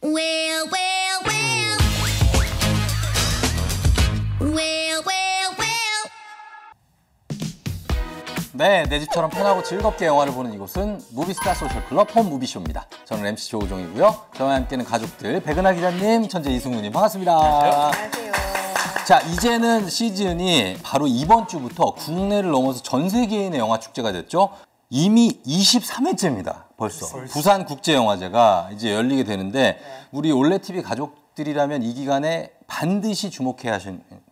Well, well, well. Well, well, well. 네, 내 집처럼 편하고 즐겁게 영화를 보는 이곳은 무비스타 소셜클럽 홈무비쇼입니다. 저는 MC 조우종이고요. 저와 함께는 가족들 백은하 기자님, 천재 이승우님 반갑습니다. 안녕하세요. 자, 이제는 시즌이 바로 이번 주부터 국내를 넘어서 전 세계에 있는 영화 축제가 됐죠. 이미 23회째입니다. 벌써. 부산국제영화제가 이제 열리게 되는데 우리 올레TV 가족들이라면 이 기간에 반드시 주목해야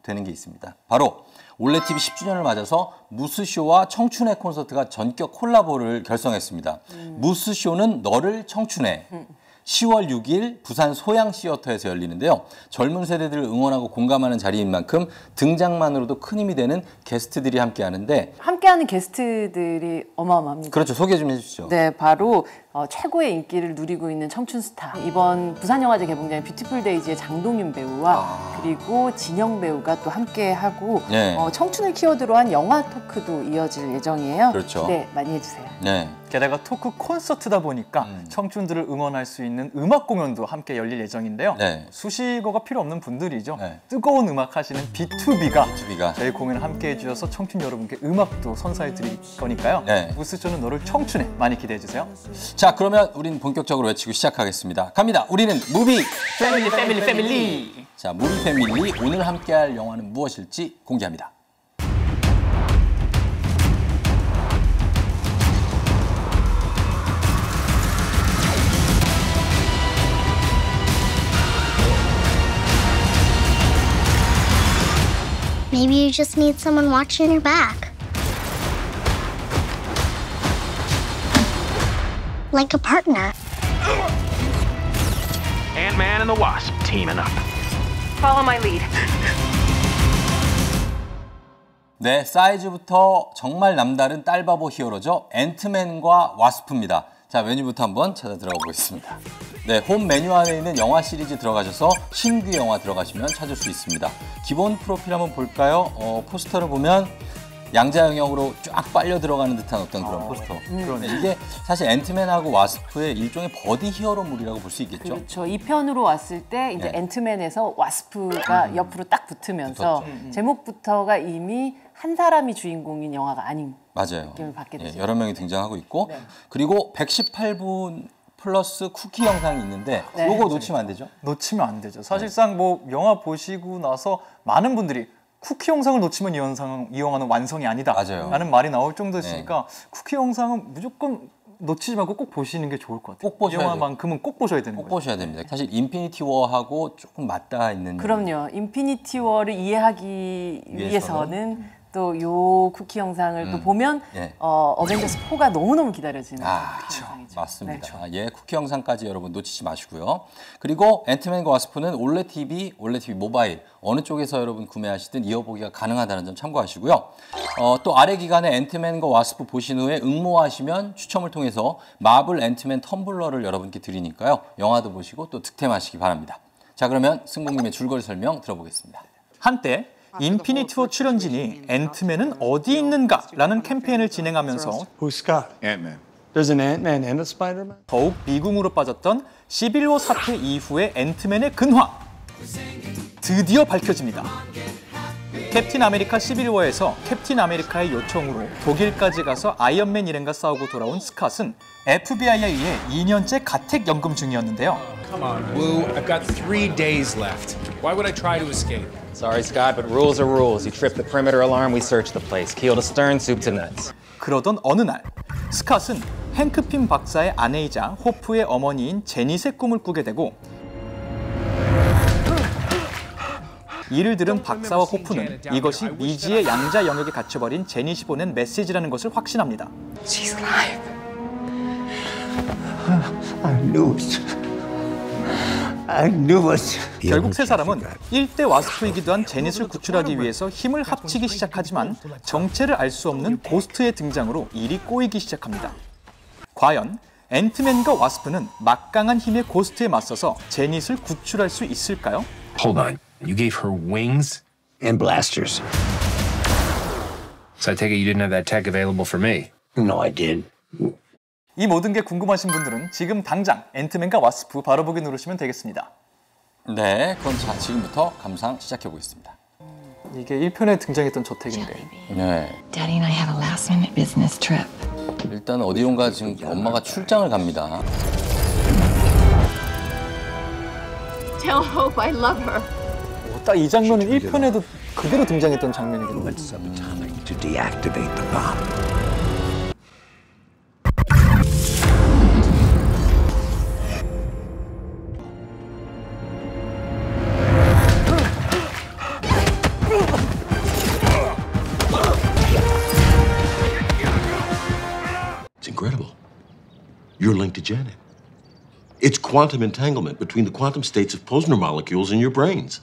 되는 게 있습니다. 바로 올레TV 10주년을 맞아서 무스쇼와 청춘의 콘서트가 전격 콜라보를 결성했습니다. 무스쇼는 너를 청춘해. 10월 6일 부산 소양시어터에서 열리는데요. 젊은 세대들을 응원하고 공감하는 자리인 만큼 등장만으로도 큰 힘이 되는 게스트들이 함께하는데 함께하는 게스트들이 어마어마합니다. 그렇죠. 소개 좀 해주시죠. 네, 바로 최고의 인기를 누리고 있는 청춘 스타. 이번 부산영화제 개봉작인 뷰티풀 데이즈의 장동윤 배우와 그리고 진영 배우가 또 함께하고 네. 청춘을 키워드로 한 영화 토크도 이어질 예정이에요. 그렇죠. 네, 많이 해주세요. 네. 게다가 토크 콘서트다 보니까 청춘들을 응원할 수 있는 음악 공연도 함께 열릴 예정인데요. 네. 수식어가 필요 없는 분들이죠. 네. 뜨거운 음악 하시는 B2B가 B2B가 저희 공연을 함께 해주셔서 청춘 여러분께 음악도 선사해 드릴 거니까요. 네. 무스쇼는 너를 청춘해 많이 기대해 주세요. 자, 그러면 우리는 본격적으로 외치고 시작하겠습니다. 갑니다. 우리는 무비 패밀리 패밀리 패밀리. 자, 무비 패밀리 오늘 함께할 영화는 무엇일지 공개합니다. Maybe you just need someone watching your back. Like a partner. Ant-Man and the Wasp teaming up. Follow my lead. 네, 사이즈부터 정말 남다른 딸바보 히어로죠. 앤트맨과 와스프입니다. 자, 메뉴부터 한번 찾아 들어가 보겠습니다. 네, 홈 메뉴 안에 있는 영화 시리즈 들어가셔서 신규 영화 들어가시면 찾을 수 있습니다. 기본 프로필 한번 볼까요? 포스터를 보면 양자 영역으로 쫙 빨려 들어가는 듯한 어떤 그런 포스터. 네, 이게 사실 앤트맨하고 와스프의 일종의 버디 히어로물이라고 볼 수 있겠죠? 그렇죠. 이 편으로 왔을 때 이제 네. 앤트맨에서 와스프가 옆으로 딱 붙으면서 제목부터가 이미 한 사람이 주인공인 영화가 아닌 맞아요. 느낌을 받게 되죠. 예, 여러 명이 등장하고 있고 네. 그리고 118분 플러스 쿠키 영상이 있는데 네. 요거 놓치면 안 되죠? 놓치면 안 되죠. 사실상 뭐 영화 보시고 나서 많은 분들이 쿠키 영상을 놓치면 이 영화는 완성이 아니다. 맞아요. 라는 말이 나올 정도였으니까 쿠키 영상은 무조건 놓치지 말고 꼭 보시는 게 좋을 것 같아요. 꼭 보셔야 영화만큼은 꼭 보셔야 되는 꼭 거예요. 보셔야 됩니다. 사실 인피니티 워하고 조금 맞닿아 있는 그럼요. 인피니티 워를 이해하기 위해서는 또 요 쿠키 영상을 또 보면 예. 어벤져스 4가 너무너무 기다려지는 그렇죠. 영상이죠. 맞습니다. 예, 쿠키 영상까지 여러분 놓치지 마시고요. 그리고 앤트맨과 와스프는 올레TV 모바일 어느 쪽에서 여러분 구매하시든 이어보기가 가능하다는 점 참고하시고요. 또 아래 기간에 앤트맨과 와스프 보신 후에 응모하시면 추첨을 통해서 마블 앤트맨 텀블러를 여러분께 드리니까요. 영화도 보시고 또 득템하시기 바랍니다. 자, 그러면 승국님의 줄거리 설명 들어보겠습니다. 한때 인피니티 워 출연진이 앤트맨은 어디 있는가라는 캠페인을 진행하면서 Who's Scott? Ant-Man. There's an Ant-Man and a Spider-Man? 더욱 미궁으로 빠졌던 시빌워 사태 이후의 앤트맨의 근황 드디어 밝혀집니다. 캡틴 아메리카 시빌워에서 캡틴 아메리카의 요청으로 독일까지 가서 아이언맨 일행과 싸우고 돌아온 스캇은 FBI에 의해 2년째 가택연금 중이었는데요. Come on, Wu. I've got 3 days left. Why would I try to escape? Sorry, Scott, but rules are rules. You trip the perimeter alarm, we search the place. Keel to stern, soup to nuts. 그러던 어느 날 스캇은 행크 핀 박사의 아내이자 호프의 어머니인 제닛의 꿈을 꾸게 되고 이를 들은 박사와 호프는 이것이 미지의 양자 영역에 갇혀버린 제닛이 보낸 메시지라는 것을 확신합니다. She's alive. I knew it. I knew it. 결국 세 사람은 일대 와스프이기도 한 제닛을 구출하기 위해서 힘을 합치기 시작하지만 정체를 알 수 없는 고스트의 등장으로 일이 꼬이기 시작합니다. 과연 앤트맨과 와스프는 막강한 힘의 고스트에 맞서서 제닛을 구출할 수 있을까요? Hold on. You gave her wings? And blasters. So I take it you didn't have that tech available for me? No, I did. 이 모든 게 궁금하신 분들은 지금 당장 앤트맨과 와스프 바로 보기 누르시면 되겠습니다. 네, 그럼 자, 지금부터 감상 시작해 보겠습니다. 이게 1편에 등장했던 저택인데. 네. Daddy and I have a last-minute business trip. 일단 어디론가 지금 엄마가 출장을 갑니다. Tell Hope I love her. 딱 이 장면은 1편에도 그대로 등장했던 장면이거든요. To deactivate the bomb. It's incredible. You're linked to Janet. It's quantum entanglement between the quantum states of Posner molecules in your brains.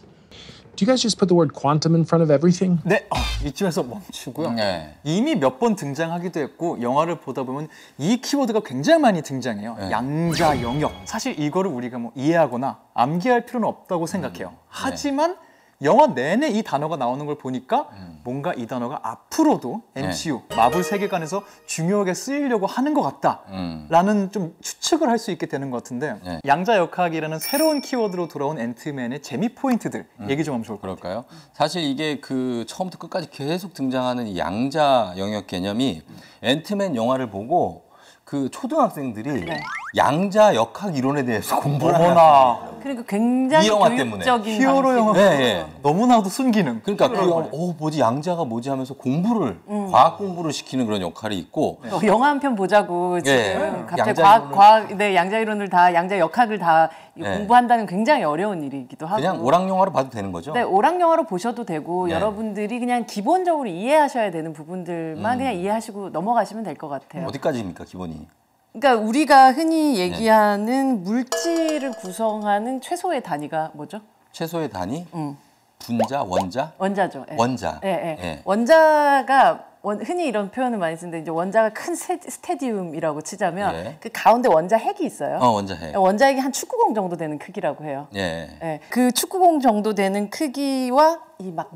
Do you guys just put the word quantum in front of everything? 네, 이쯤에서 멈추고요. 네. 이미 몇 번 등장하기도 했고 영화를 보다 보면 이 키워드가 굉장히 많이 등장해요. 네. 양자 영역. 사실 이거를 우리가 뭐 이해하거나 암기할 필요는 없다고 생각해요. 하지만 영화 내내 이 단어가 나오는 걸 보니까 뭔가 이 단어가 앞으로도 MCU, 마블 세계관에서 중요하게 쓰이려고 하는 것 같다라는 좀 추측을 할 수 있게 되는 것 같은데 양자 역학이라는 새로운 키워드로 돌아온 앤트맨의 재미 포인트들 얘기 좀 하면 좋을 것 같아요. 그럴까요? 사실 이게 그 처음부터 끝까지 계속 등장하는 이 양자 영역 개념이 앤트맨 영화를 보고 그 초등학생들이 양자 역학 이론에 대해서 공부를 어머나. 그리고 굉장히 이 영화 때문에. 교육적인 히어로 방식. 영화. 네. 너무나도 순기능. 그러니까 그 영화 뭐지 양자가 뭐지 하면서 공부를 과학 공부를 시키는 그런 역할이 있고 영화 한 편 보자고 지금 네. 갑자기 양자 네, 양자 이론을 다 양자 역학을 다 네. 공부한다는 굉장히 어려운 일이기도 하고. 그냥 오락 영화로 봐도 되는 거죠? 네, 오락 영화로 보셔도 되고 네. 여러분들이 그냥 기본적으로 이해하셔야 되는 부분들만 그냥 이해하시고 넘어가시면 될 것 같아요. 어디까지입니까 기본이? 그러니까 우리가 흔히 얘기하는 물질을 구성하는 최소의 단위가 뭐죠? 최소의 단위? 분자, 원자? 원자죠. 예. 원자. 예, 예. 예. 원자가 흔히 이런 표현을 많이 쓰는데 이제 원자가 큰 스테디움이라고 치자면 예. 그 가운데 원자 핵이 있어요. 원자핵. 원자핵이 한 축구공 정도 되는 크기라고 해요. 예. 예. 그 축구공 정도 되는 크기와 이 막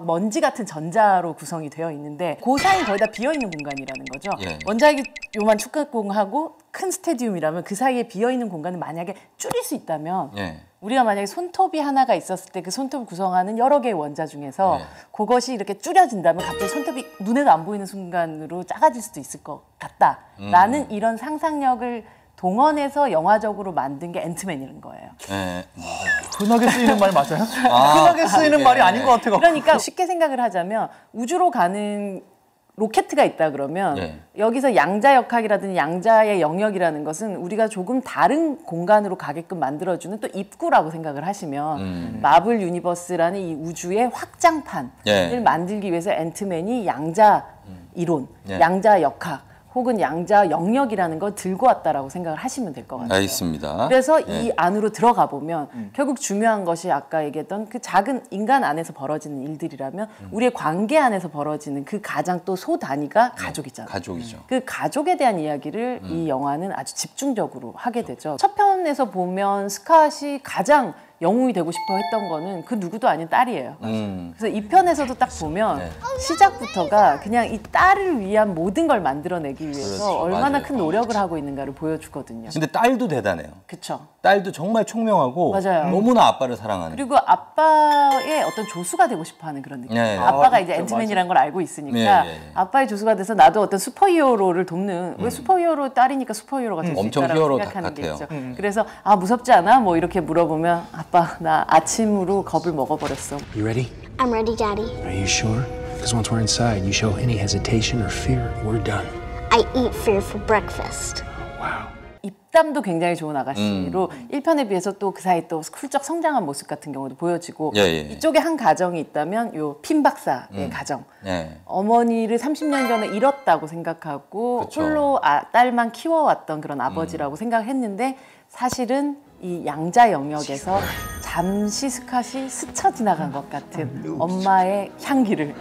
먼지 같은 전자로 구성이 되어 있는데 그 사이 거의 다 비어 있는 공간이라는 거죠. 예. 원자핵이 요만 축구공하고 큰 스테디움이라면 그 사이에 비어 있는 공간을 만약에 줄일 수 있다면 예. 우리가 만약에 손톱이 하나가 있었을 때 그 손톱을 구성하는 여러 개의 원자 중에서 네. 그것이 이렇게 줄여진다면 갑자기 손톱이 눈에도 안 보이는 순간으로 작아질 수도 있을 것 같다라는 이런 상상력을 동원해서 영화적으로 만든 게 앤트맨이라는 거예요. 예. 흔하게 쓰이는 말 맞아요? 아, 흔하게 쓰이는 네. 말이 아닌 것 같아요. 그러니까 쉽게 생각을 하자면 우주로 가는 로켓가 있다 그러면 네. 여기서 양자 역학이라든지 양자의 영역이라는 것은 우리가 조금 다른 공간으로 가게끔 만들어주는 또 입구라고 생각을 하시면 마블 유니버스라는 이 우주의 확장판을 예. 만들기 위해서 앤트맨이 양자 이론, 예. 양자 역학 혹은 양자 영역이라는 걸 들고 왔다라고 생각을 하시면 될 것 같아요. 알겠습니다. 그래서 예. 이 안으로 들어가 보면 결국 중요한 것이 아까 얘기했던 그 작은 인간 안에서 벌어지는 일들이라면 우리의 관계 안에서 벌어지는 그 가장 또 소 단위가 가족이잖아요. 가족이죠. 그 가족에 대한 이야기를 이 영화는 아주 집중적으로 하게 되죠. 첫 편에서 보면 스캇이 가장 영웅이 되고 싶어 했던 거는 그 누구도 아닌 딸이에요. 그래서 이 편에서도 딱 보면 네. 시작부터가 그냥 이 딸을 위한 모든 걸 만들어내기 위해서 그렇죠. 얼마나 맞아요. 큰 노력을 하고 있는가를 보여주거든요. 근데 딸도 대단해요. 그쵸. 딸도 정말 총명하고 맞아요. 너무나 아빠를 사랑하는. 그리고 아빠의 어떤 조수가 되고 싶어하는 그런 느낌. 네. 아빠가 아, 이제 진짜 앤트맨이라는 걸 알고 있으니까 네, 네, 네. 아빠의 조수가 돼서 나도 어떤 슈퍼히어로를 돕는 왜 슈퍼히어로 딸이니까 슈퍼히어로가 될 수 엄청 있다라고 히어로 생각하는 게 같아요. 있죠. 그래서 아 무섭지 않아? 뭐 이렇게 물어보면 아빠 나 아침으로 겁을 먹어버렸어. You ready? I'm ready, Daddy. Are you sure? Because once we're inside, you show any hesitation or fear, we're done. I eat fear for breakfast. Wow. 입담도 굉장히 좋은 아가씨로 1편에 비해서 또 그 사이 또 훌쩍 성장한 모습 같은 경우도 보여지고 예, 예. 이쪽에 한 가정이 있다면 요 핀 박사의 가정 네. 어머니를 30년 전에 잃었다고 생각하고 그쵸. 홀로 딸만 키워왔던 그런 아버지라고 생각했는데 사실은 이 양자 영역에서 잠시 스캇이 스쳐 지나간 것 같은 엄마의 향기를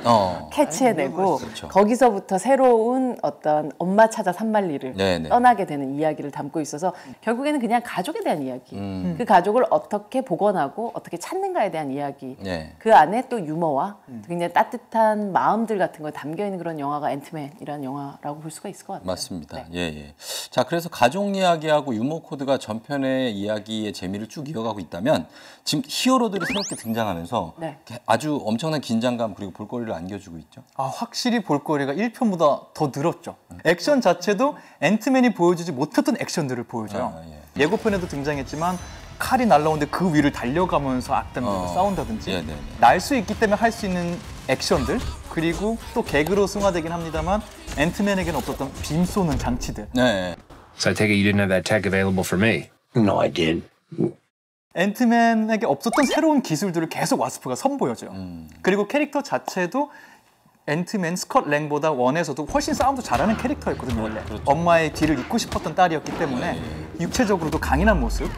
캐치해내고 그렇죠. 거기서부터 새로운 어떤 엄마 찾아 산만리를 네네. 떠나게 되는 이야기를 담고 있어서 결국에는 그냥 가족에 대한 이야기, 그 가족을 어떻게 복원하고 어떻게 찾는가에 대한 이야기, 네. 그 안에 또 유머와 굉장히 따뜻한 마음들 같은 거 담겨 있는 그런 영화가 앤트맨이라는 영화라고 볼 수가 있을 것 같아요. 맞습니다. 네. 예, 예. 자, 그래서 가족 이야기하고 유머 코드가 전편의 이야기의 재미를 쭉 이어가고 있다면 지금 히어로들이 새롭게 등장하면서 네. 아주 엄청난 긴장감 그리고 볼거리를 안겨주고 있죠. 확실히 볼거리가 1편보다 더 늘었죠. 액션 자체도 앤트맨이 보여주지 못했던 액션들을 보여줘요. 예고편에도 등장했지만 칼이 날라오는데 그 위를 달려가면서 악당들과 싸운다든지 날 수 있기 때문에 할 수 있는 액션들, 그리고 또 개그로 승화되긴 합니다만 앤트맨에게는 없었던 빔 쏘는 장치들. 네. So I take it you didn't have that tech available for me? No, I did. 앤트맨에게 없었던 새로운 기술들을 계속 와스프가 선보여줘요. 그리고 캐릭터 자체도 앤트맨 스컷 랭보다 원에서도 훨씬 싸움도 잘하는 캐릭터였거든요, 원래. 그렇죠. 엄마의 뒤를 잇고 싶었던 딸이었기 때문에 육체적으로도 강인한 모습.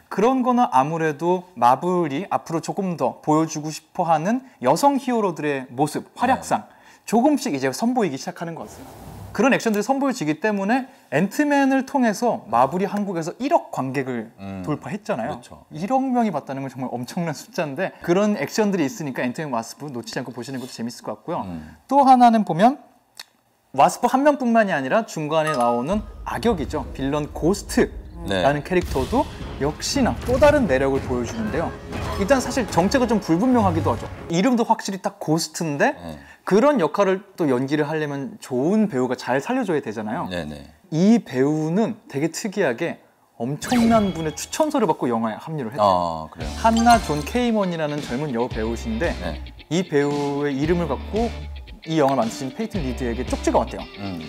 그런 거는 아무래도 마블이 앞으로 조금 더 보여주고 싶어하는 여성 히어로들의 모습, 활약상 조금씩 이제 선보이기 시작하는 것 같습니다. 그런 액션들이 선보여지기 때문에 앤트맨을 통해서 마블이 한국에서 1억 관객을 돌파했잖아요. 그렇죠. 1억 명이 봤다는 건 정말 엄청난 숫자인데 그런 액션들이 있으니까 앤트맨 와스프 놓치지 않고 보시는 것도 재밌을 것 같고요. 또 하나는 보면 와스프 한 명뿐만이 아니라 중간에 나오는 악역이죠. 빌런 고스트라는 캐릭터도 역시나 또 다른 매력을 보여주는데요. 일단 사실 정체가 좀 불분명하기도 하죠. 이름도 확실히 딱 고스트인데 그런 역할을 또 연기를 하려면 좋은 배우가 잘 살려줘야 되잖아요. 이 배우는 되게 특이하게 엄청난 분의 추천서를 받고 영화에 합류를 했대요. 그래요? 한나 존 케이먼이라는 젊은 여우 배우신데 이 배우의 이름을 갖고 이 영화를 만드신 페이튼 리드에게 쪽지가 왔대요.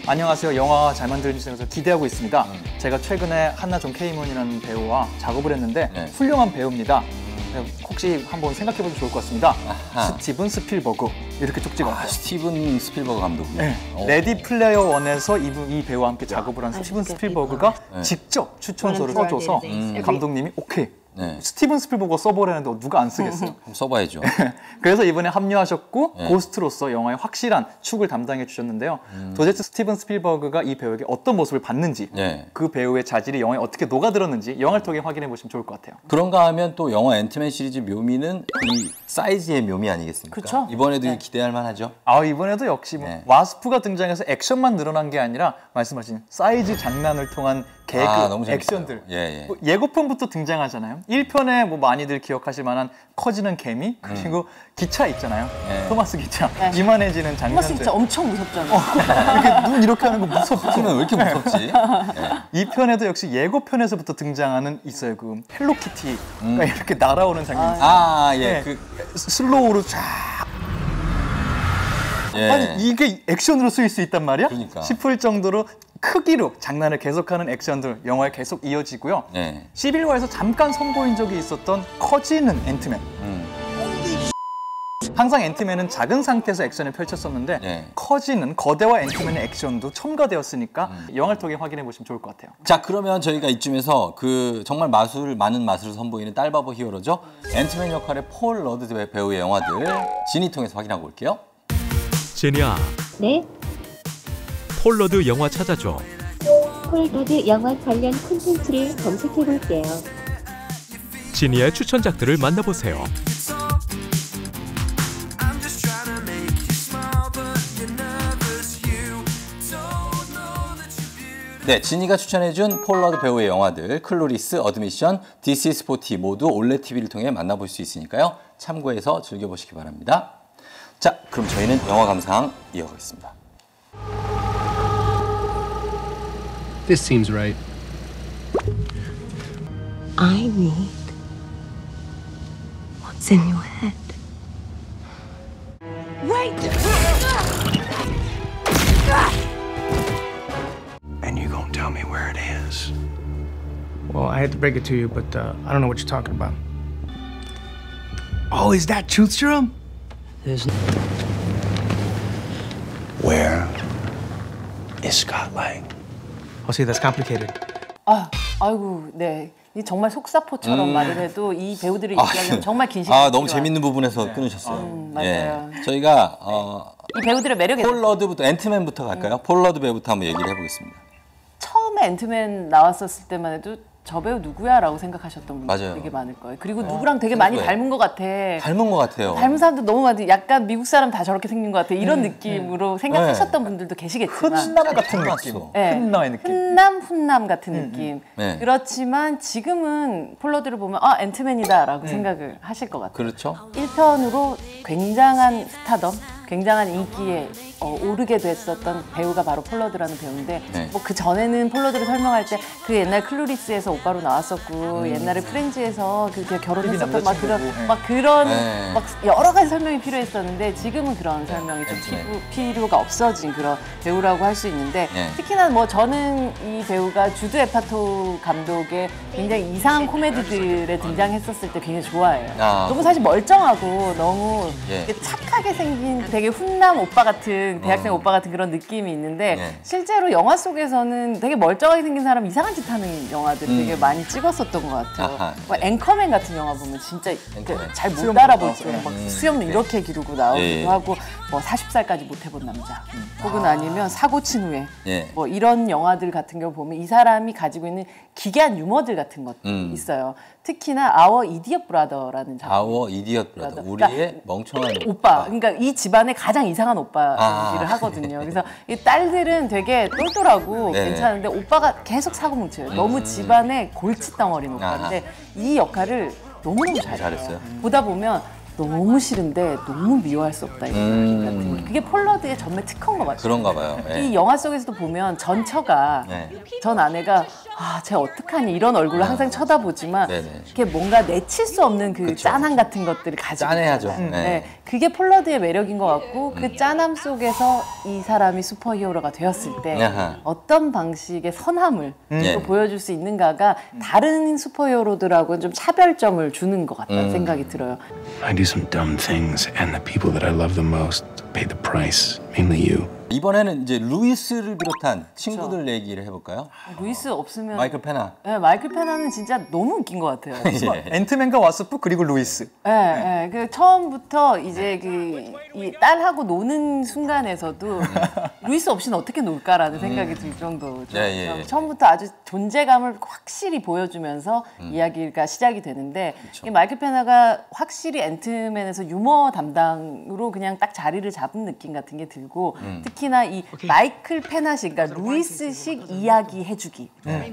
안녕하세요. 영화 잘 만들어주셔서 기대하고 있습니다. 제가 최근에 한나 존 케이먼이라는 배우와 작업을 했는데 훌륭한 배우입니다. 혹시 한번 생각해보면 좋을 것 같습니다. 스티븐 스필버그 이렇게 쪽지가 왔어요. 스티븐 스필버그 감독이요? 네. 레디 플레이어 1에서 이 배우와 함께 작업을 한 스티븐 스필버그가 직접 추천서를 써줘서 감독님이 오케이. 스티븐 스필버그가 써보라는데 누가 안 쓰겠어요? 써봐야죠. 그래서 이번에 합류하셨고 고스트로서 영화의 확실한 축을 담당해 주셨는데요. 도대체 스티븐 스필버그가 이 배우에게 어떤 모습을 받는지 그 배우의 자질이 영화에 어떻게 녹아들었는지 영화를 통해 확인해 보시면 좋을 것 같아요. 그런가 하면 또 영화 앤트맨 시리즈 묘미는 이 사이즈의 묘미 아니겠습니까? 그쵸? 이번에도 기대할 만하죠? 이번에도 역시 와스프가 등장해서 액션만 늘어난 게 아니라 말씀하신 사이즈 장난을 통한 개그, 너무 액션들. 예고편부터 등장하잖아요. 1편에 뭐 많이들 기억하실 만한 커지는 개미, 그리고 기차 있잖아요. 토마스 기차. 이만해지는 장면들. 토마스 기차 엄청 무섭잖아요. 이렇게 눈 이렇게 하는 거 무섭죠. 왜 이렇게 무섭지? 2편에도 역시 예고편에서부터 등장하는 있어요. 그 헬로키티가 이렇게 날아오는 장면. 그 슬로우로 쫙. 아니 이게 액션으로 쓰일 수 있단 말이야? 그러니까. 싶을 정도로 크기로 장난을 계속하는 액션들 영화에 계속 이어지고요. 시빌워에서 잠깐 선보인 적이 있었던 커지는 앤트맨. 항상 앤트맨은 작은 상태에서 액션을 펼쳤었는데 커지는 거대와 앤트맨의 액션도 첨가되었으니까 영화를 통해 확인해 보시면 좋을 것 같아요. 자, 그러면 저희가 이쯤에서 그 정말 많은 마술을 선보이는 딸바보 히어로죠. 앤트맨 역할의 폴 러드 배우의 영화들 진이 통해서 확인하고 올게요. 제니야. 네? 폴 러드 영화 찾아줘. 폴 러드 영화 관련 콘텐츠를 검색해볼게요. 지니의 추천작들을 만나보세요. 네, 지니가 추천해준 폴 러드 배우의 영화들 클로리스, 어드미션, This is 40 모두 올레 TV를 통해 만나볼 수 있으니까요. 참고해서 즐겨보시기 바랍니다. 자, 그럼 저희는 영화 감상 이어가겠습니다. This seems right. I need what's in your head. Wait! And you gonna tell me where it is? Well, I hate to break it to you, but I don't know what you're talking about. Oh, is that truth serum? Where is Scott Lang? Oh, see, that's complicated. 아이고, 네. 정말 속사포처럼 말을 해도 이 배우들을 얘기하려면 정말 긴 시간. 너무 재밌는 부분에서 끊으셨어요. 맞아요. 저희가 이 배우들의 매력이 폴 러드부터 앤트맨부터 갈까요? 폴 러드 배우부터 한번 얘기를 해보겠습니다. 처음에 앤트맨 나왔었을 때만 해도 저 배우 누구야? 라고 생각하셨던 분들 맞아요. 되게 많을 거예요. 그리고 누구랑 되게 많이 닮은 것 같아. 닮은 것 같아요. 닮은 사람도 너무 많아. 약간 미국 사람 다 저렇게 생긴 것 같아. 이런 느낌으로 생각하셨던 분들도 계시겠지만. 흔남 같은 느낌. 흔남의 느낌. 훈남 같은 느낌. 그렇지만 지금은 폴러드를 보면 앤트맨이다라고 생각을 하실 것 같아요. 그렇죠. 1편으로 굉장한 스타덤, 굉장한 인기에 오르게 됐었던 배우가 바로 폴러드라는 배우인데 뭐 그 전에는 폴러드를 설명할 때 그 옛날 클루리스에서 오빠로 나왔었고 옛날에 프렌즈에서 그렇게 결혼했었던 막 그런 여러 가지 설명이 필요했었는데 지금은 그런 설명이 좀 필요가 없어진 그런 배우라고 할 수 있는데 특히나 뭐 저는 이 배우가 주드 에파토 감독의 굉장히 이상한 코미디들에 등장했었을 때 굉장히 좋아해요. 너무 사실 멀쩡하고 너무 착하게 생긴 되게 훈남 오빠 같은 대학생 오빠 같은 그런 느낌이 있는데 실제로 영화 속에서는 되게 멀쩡하게 생긴 사람 이상한 짓 하는 영화들을 되게 많이 찍었었던 것 같아요. 뭐 앵커맨 같은 영화 보면 진짜 잘 못 알아볼 거예요. 막 수염 이렇게 기르고 나오기도 하고 뭐 40살까지 못 해본 남자 혹은 아니면 사고 친 후에 뭐 이런 영화들 같은 경우 보면 이 사람이 가지고 있는 기괴한 유머들 같은 것들이 있어요. 특히나 아워 이디엇 브라더라는 작품. 아워 이디엇 브라더. 우리의 그러니까 멍청한 오빠. 그러니까 이 집안의 가장 이상한 오빠 연기를 하거든요. 그래서 이 딸들은 되게 똘똘하고 괜찮은데 오빠가 계속 사고 뭉쳐요. 너무 집안의 골칫덩어리는 오빠인데 이 역할을 너무너무 잘했어요. 보다 보면 너무 싫은데 너무 미워할 수 없다 이런 같은 게. 그게 폴러드의 전매 특허인 것 같아요. 그런가 봐요. 이 영화 속에서도 보면 전처가 전 아내가 쟤 어떡하니 이런 얼굴로 항상 쳐다보지만 이게 뭔가 내칠 수 없는 그 짠함 같은 것들을 가지고 짠해야죠. 그게 폴러드의 매력인 것 같고 그 짠함 속에서 이 사람이 슈퍼히어로가 되었을 때 어떤 방식의 선함을 또 보여줄 수 있는가가 다른 슈퍼히어로들하고는 좀 차별점을 주는 것 같다는 생각이 들어요. I do some dumb things, and the people that I love the most pay the price, mainly you. 이번에는 이제 루이스를 비롯한 친구들 얘기를 해볼까요? 루이스 없으면 마이클 페나. 마이클 페나는 진짜 너무 웃긴 것 같아요. 앤트맨과 와스프 그리고 루이스. 그 처음부터 이제 이 딸하고 노는 순간에서도 루이스 없이는 어떻게 놀까라는 생각이 들 정도죠. 처음부터 아주 존재감을 확실히 보여주면서 이야기가 시작이 되는데 이 마이클 페나가 확실히 앤트맨에서 유머 담당으로 그냥 딱 자리를 잡은 느낌 같은 게 들고 특히나 이 마이클 페나식, 그러니까 루이스식 이야기 해주기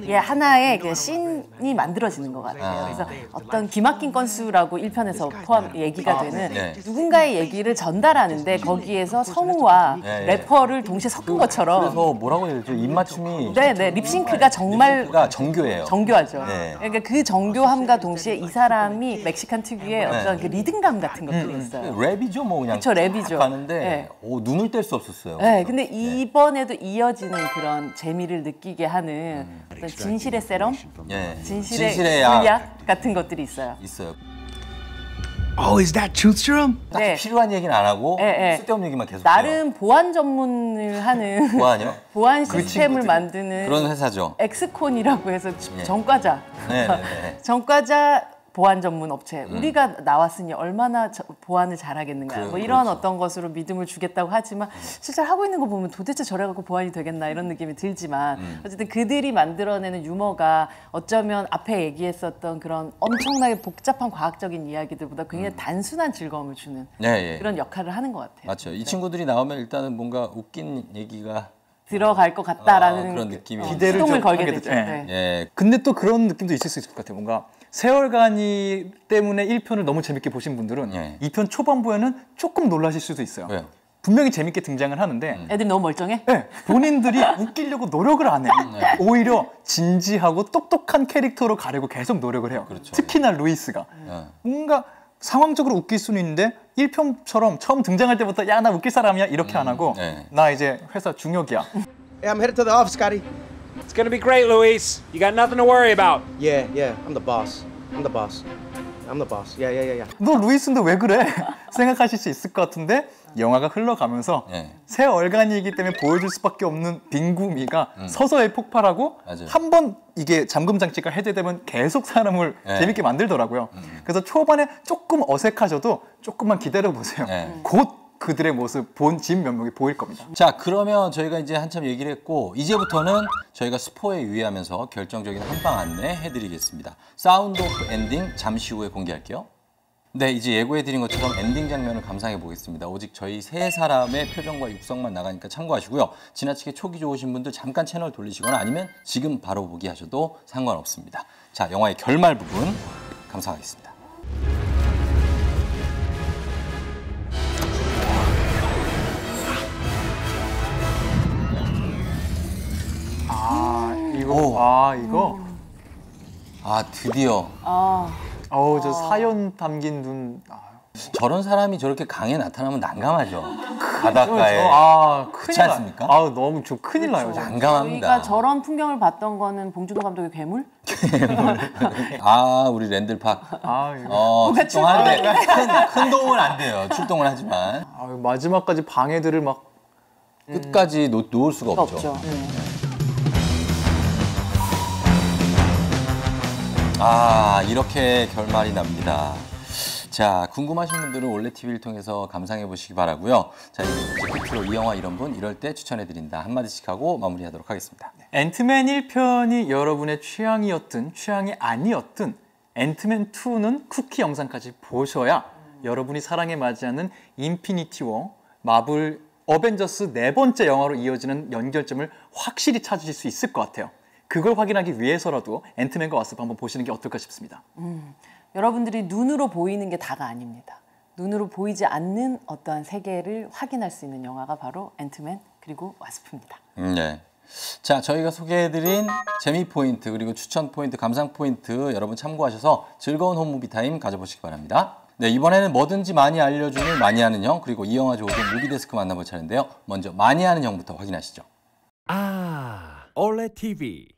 하나의 그 씬이 만들어지는 것 같아요. 그래서 어떤 기막힌 건수라고 1편에서 얘기가 되는 누군가의 얘기를 전달하는데 거기에서 성우와 래퍼를 동시에 섞은 것처럼 그래서 뭐라고 해야 되죠? 입맞춤이 립싱크가 정말 정교해요. 정교하죠. 그러니까 그 정교함과 동시에 이 사람이 멕시칸 특유의 어떤 그 리듬감 같은 것들이 있어요. 랩이죠, 뭐 그냥. 그렇죠, 랩이죠. 가는데 눈을 뗄 수 없었어요. 근데 이번에도 이어지는 그런 재미를 느끼게 하는 어떤 진실의 세럼, 진실의 약 같은 것들이 있어요. Oh, is that truth serum? 딱 필요한 얘기는 안 하고 쓸데없는 얘기만 계속 나름 보안 전문을 하는 보안 시스템을 만드는 그런 회사죠. 엑스콘이라고 해서 전과자 전과자 보안 전문 업체. 우리가 나왔으니 얼마나 보안을 잘하겠는가. 뭐 이런 어떤 것으로 믿음을 주겠다고 하지만 실제로 하고 있는 거 보면 도대체 저래 갖고 보안이 되겠나 이런 느낌이 들지만 어쨌든 그들이 만들어내는 유머가 어쩌면 앞에 얘기했었던 그런 엄청나게 복잡한 과학적인 이야기들보다 굉장히 단순한 즐거움을 주는 그런 역할을 하는 것 같아요. 맞죠. 이 친구들이 나오면 일단은 뭔가 웃긴 얘기가 들어갈 것 같다라는 그런 느낌이 기대를 좀 걸게 되죠. 근데 또 그런 느낌도 있을 수 있을 것 같아요. 뭔가 세월간이 때문에 1편을 너무 재밌게 보신 분들은 2편 초반부에는 조금 놀라실 수도 있어요. 분명히 재밌게 등장을 하는데 애들이 너무 멀쩡해? 본인들이 웃기려고 노력을 안 해요. 오히려 진지하고 똑똑한 캐릭터로 가려고 계속 노력을 해요. 특히나 루이스가 뭔가 상황적으로 웃길 수는 있는데 1편처럼 처음 등장할 때부터 야, 나 웃길 사람이야 이렇게 안 하고 나 이제 회사 중역이야. Hey, I'm headed to the office, Scotty. It's gonna be great, Luis. You got nothing to worry about. Yeah, I'm the boss. I'm the boss. Yeah. 너 루이스인데 왜 그래? 생각하실 수 있을 것 같은데 영화가 흘러가면서 네. 새 얼간이기 때문에 보여줄 수밖에 없는 빙구미가 서서히 폭발하고 맞아요. 한 번 이게 잠금 장치가 해제되면 계속 사람을 네. 재밌게 만들더라고요. 그래서 초반에 조금 어색하셔도 조금만 기다려 보세요. 네. 곧 그들의 모습, 본 진면목이 보일 겁니다. 자, 그러면 저희가 이제 한참 얘기를 했고 이제부터는 저희가 스포에 유의하면서 결정적인 한방 안내 해드리겠습니다. 사운드 오프 엔딩 잠시 후에 공개할게요. 네, 이제 예고해드린 것처럼 엔딩 장면을 감상해 보겠습니다. 오직 저희 세 사람의 표정과 육성만 나가니까 참고하시고요. 지나치게 촉이 좋으신 분들 잠깐 채널 돌리시거나 아니면 지금 바로 보기 하셔도 상관없습니다. 자, 영화의 결말 부분 감상하겠습니다. 이거. 드디어. 저 사연 담긴 눈. 저런 사람이 저렇게 강에 나타나면 난감하죠. 바닷가에. 그렇지 큰일 않습니까? 너무 좀 큰일 나요. 난감합니다. 저희가 저런 풍경을 봤던 거는 봉준호 감독의 괴물? 우리 랜들팍. 왜 출동하는데 큰 도움은 안 돼요. 출동을 하지만. 마지막까지 방해들을 막 끝까지 놓을 수가 없죠. 이렇게 결말이 납니다. 자, 궁금하신 분들은 올레 TV를 통해서 감상해 보시기 바라고요. 자, 이제 끝으로 이 영화 이런 분 이럴 때 추천해 드린다 한마디씩 하고 마무리하도록 하겠습니다. 앤트맨 1편이 여러분의 취향이었든 취향이 아니었든 앤트맨 2는 쿠키 영상까지 보셔야 여러분이 사랑에 맞이하는 인피니티 워, 마블 어벤져스 네 번째 영화로 이어지는 연결점을 확실히 찾으실 수 있을 것 같아요. 그걸 확인하기 위해서라도 앤트맨과 와스프 한번 보시는 게 어떨까 싶습니다. 여러분들이 눈으로 보이는 게 다가 아닙니다. 눈으로 보이지 않는 어떠한 세계를 확인할 수 있는 영화가 바로 앤트맨 그리고 와스프입니다. 네. 자, 저희가 소개해드린 재미 포인트 그리고 추천 포인트, 감상 포인트 여러분 참고하셔서 즐거운 홈무비 타임 가져보시기 바랍니다. 네, 이번에는 뭐든지 많이 알려주는 많이 아는 형 그리고 이 영화 조우종 무비데스크 만나볼 차례인데요. 먼저 많이 아는 형부터 확인하시죠. 올레 TV